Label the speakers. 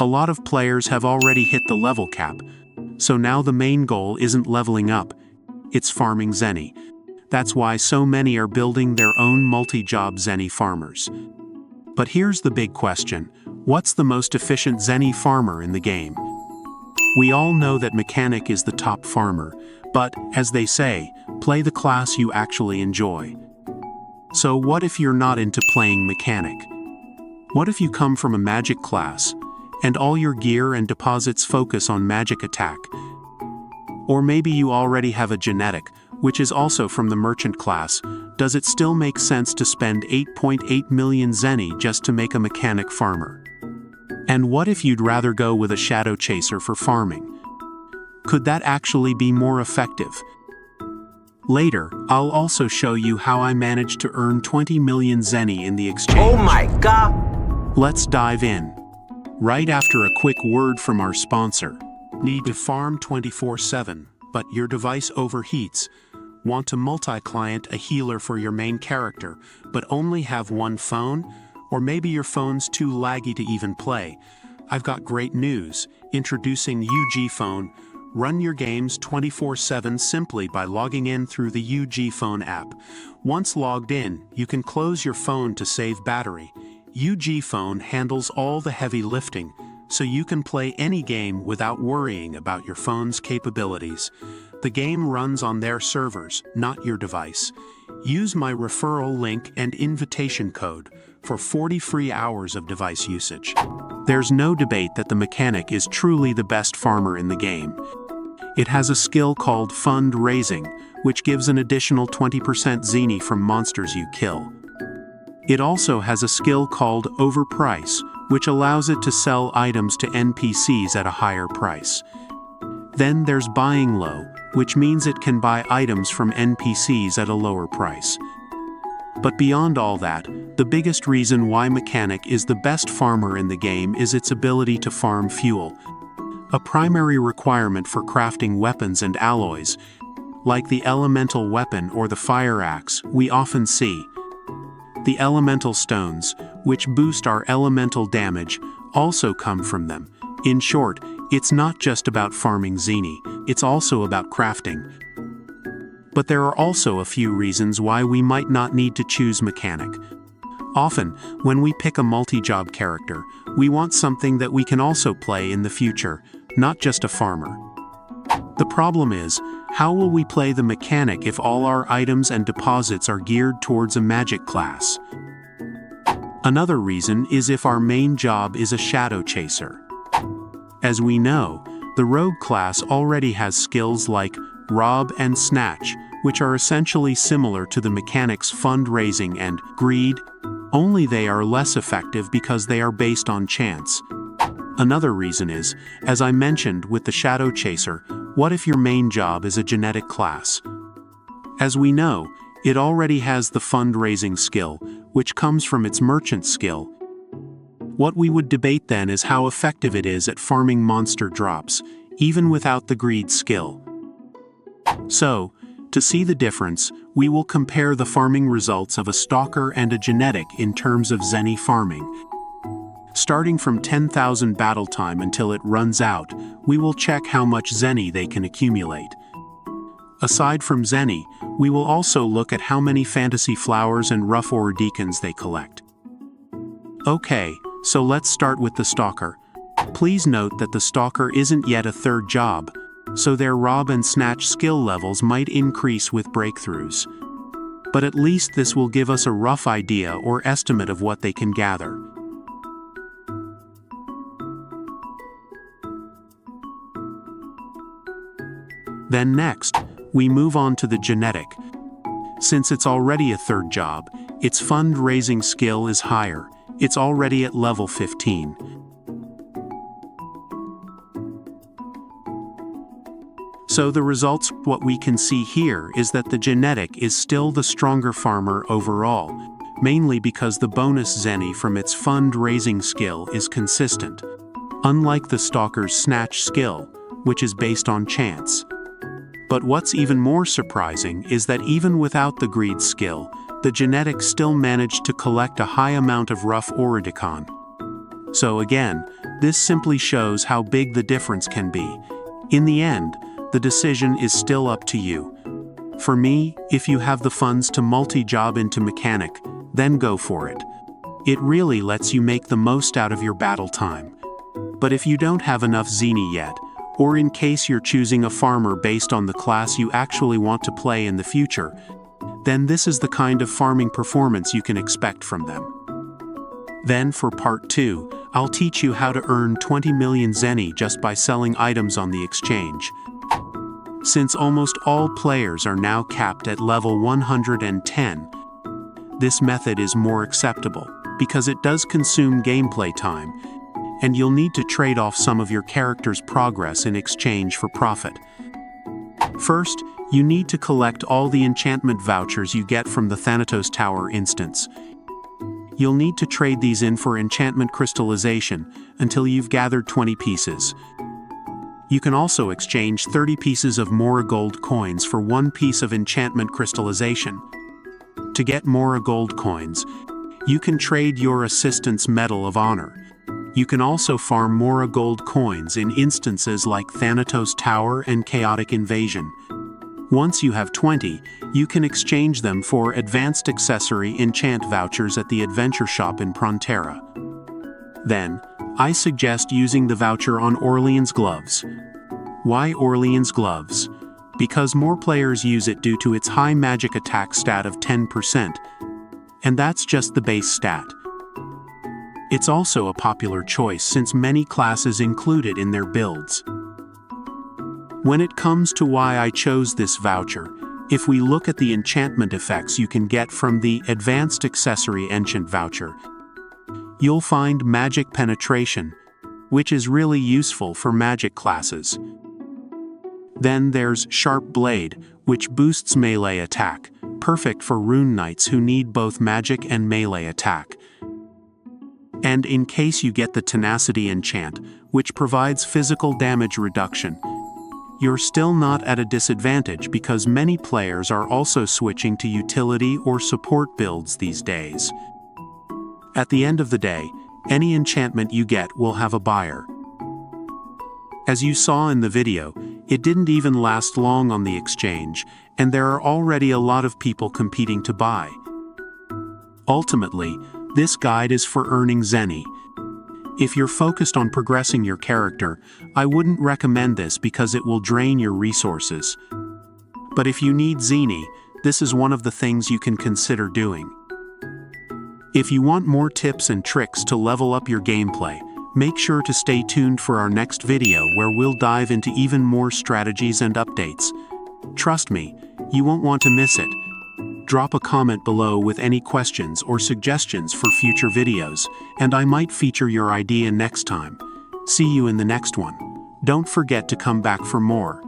Speaker 1: A lot of players have already hit the level cap, so now the main goal isn't leveling up, it's farming Zeny. That's why so many are building their own multi-job Zeny farmers. But here's the big question: what's the most efficient Zeny farmer in the game? We all know that mechanic is the top farmer, but, as they say, play the class you actually enjoy. So what if you're not into playing mechanic? What if you come from a magic class, and all your gear and deposits focus on magic attack? Or maybe you already have a genetic, which is also from the merchant class. Does it still make sense to spend 8.8 million Zeny just to make a mechanic farmer? And what if you'd rather go with a shadow chaser for farming? Could that actually be more effective? Later, I'll also show you how I managed to earn 20 million Zeny in the exchange.
Speaker 2: Oh my god!
Speaker 1: Let's dive in. Right after a quick word from our sponsor. Need to farm 24/7, but your device overheats? Want to multi-client a healer for your main character, but only have one phone? Or maybe your phone's too laggy to even play? I've got great news. Introducing UgPhone. Run your games 24/7 simply by logging in through the UgPhone app. Once logged in, you can close your phone to save battery. UgPhone handles all the heavy lifting, so you can play any game without worrying about your phone's capabilities. The game runs on their servers, not your device. Use my referral link and invitation code for 40 free hours of device usage. There's no debate that the mechanic is truly the best farmer in the game. It has a skill called fundraising, which gives an additional 20% Zeny from monsters you kill. It also has a skill called overprice, which allows it to sell items to NPCs at a higher price. Then there's buying low, which means it can buy items from NPCs at a lower price. But beyond all that, the biggest reason why mechanic is the best farmer in the game is its ability to farm fuel, a primary requirement for crafting weapons and alloys, like the elemental weapon or the fire axe we often see. The elemental stones, which boost our elemental damage, also come from them. In short, it's not just about farming Zeny, it's also about crafting. But there are also a few reasons why we might not need to choose mechanic. Often, when we pick a multi-job character, we want something that we can also play in the future, not just a farmer. The problem is, how will we play the mechanic if all our items and deposits are geared towards a magic class? Another reason is if our main job is a shadow chaser. As we know, the rogue class already has skills like rob and snatch, which are essentially similar to the mechanic's fundraising and greed, only they are less effective because they are based on chance. Another reason is, as I mentioned with the shadow chaser, what if your main job is a genetic class? As we know, it already has the fundraising skill, which comes from its merchant skill. What we would debate then is how effective it is at farming monster drops, even without the greed skill. So, to see the difference, we will compare the farming results of a stalker and a genetic in terms of Zeny farming. Starting from 10,000 battle time until it runs out, we will check how much Zeny they can accumulate. Aside from Zeny, we will also look at how many fantasy flowers and rough ore deacons they collect. Okay, so let's start with the stalker. Please note that the stalker isn't yet a third job, so their rob and snatch skill levels might increase with breakthroughs. But at least this will give us a rough idea or estimate of what they can gather. Then next, we move on to the genetic. Since it's already a third job, its fundraising skill is higher. It's already at level 15. So the results, what we can see here is that the genetic is still the stronger farmer overall, mainly because the bonus Zeny from its fundraising skill is consistent, unlike the stalker's snatch skill, which is based on chance. But what's even more surprising is that even without the greed skill, the genetics still managed to collect a high amount of rough Oridicon. So again, This simply shows how big the difference can be. In the end, the decision is still up to you. For me, if you have the funds to multi-job into mechanic, then go for it. It really lets you make the most out of your battle time. But if you don't have enough Zeny yet, or in case you're choosing a farmer based on the class you actually want to play in the future, then this is the kind of farming performance you can expect from them. Then for part 2, I'll teach you how to earn 20 million Zeny just by selling items on the exchange. Since almost all players are now capped at level 110, this method is more acceptable because it does consume gameplay time, and you'll need to trade off some of your character's progress in exchange for profit. First, you need to collect all the enchantment vouchers you get from the Thanatos Tower instance. You'll need to trade these in for enchantment crystallization until you've gathered 20 pieces. You can also exchange 30 pieces of Mora gold coins for 1 piece of enchantment crystallization. To get Mora gold coins, you can trade your assistant's Medal of Honor. You can also farm Mora gold coins in instances like Thanatos Tower and Chaotic Invasion. Once you have 20, you can exchange them for advanced accessory enchant vouchers at the adventure shop in Prontera. Then, I suggest using the voucher on Orleans gloves. Why Orleans gloves? Because more players use it due to its high magic attack stat of 10%. And that's just the base stat. It's also a popular choice since many classes include it in their builds. When it comes to why I chose this voucher, if we look at the enchantment effects you can get from the Advanced Accessory Enchant voucher, you'll find Magic Penetration, which is really useful for magic classes. Then there's Sharp Blade, which boosts melee attack, perfect for rune knights who need both magic and melee attack. And in case you get the Tenacity enchant, which provides physical damage reduction, you're still not at a disadvantage because many players are also switching to utility or support builds these days. At the end of the day, any enchantment you get will have a buyer. As you saw in the video, it didn't even last long on the exchange, and there are already a lot of people competing to buy. Ultimately, this guide is for earning Zeny. If you're focused on progressing your character, I wouldn't recommend this because it will drain your resources. But if you need Zeny, this is one of the things you can consider doing. If you want more tips and tricks to level up your gameplay, make sure to stay tuned for our next video where we'll dive into even more strategies and updates. Trust me, you won't want to miss it. Drop a comment below with any questions or suggestions for future videos, and I might feature your idea next time. See you in the next one. Don't forget to come back for more.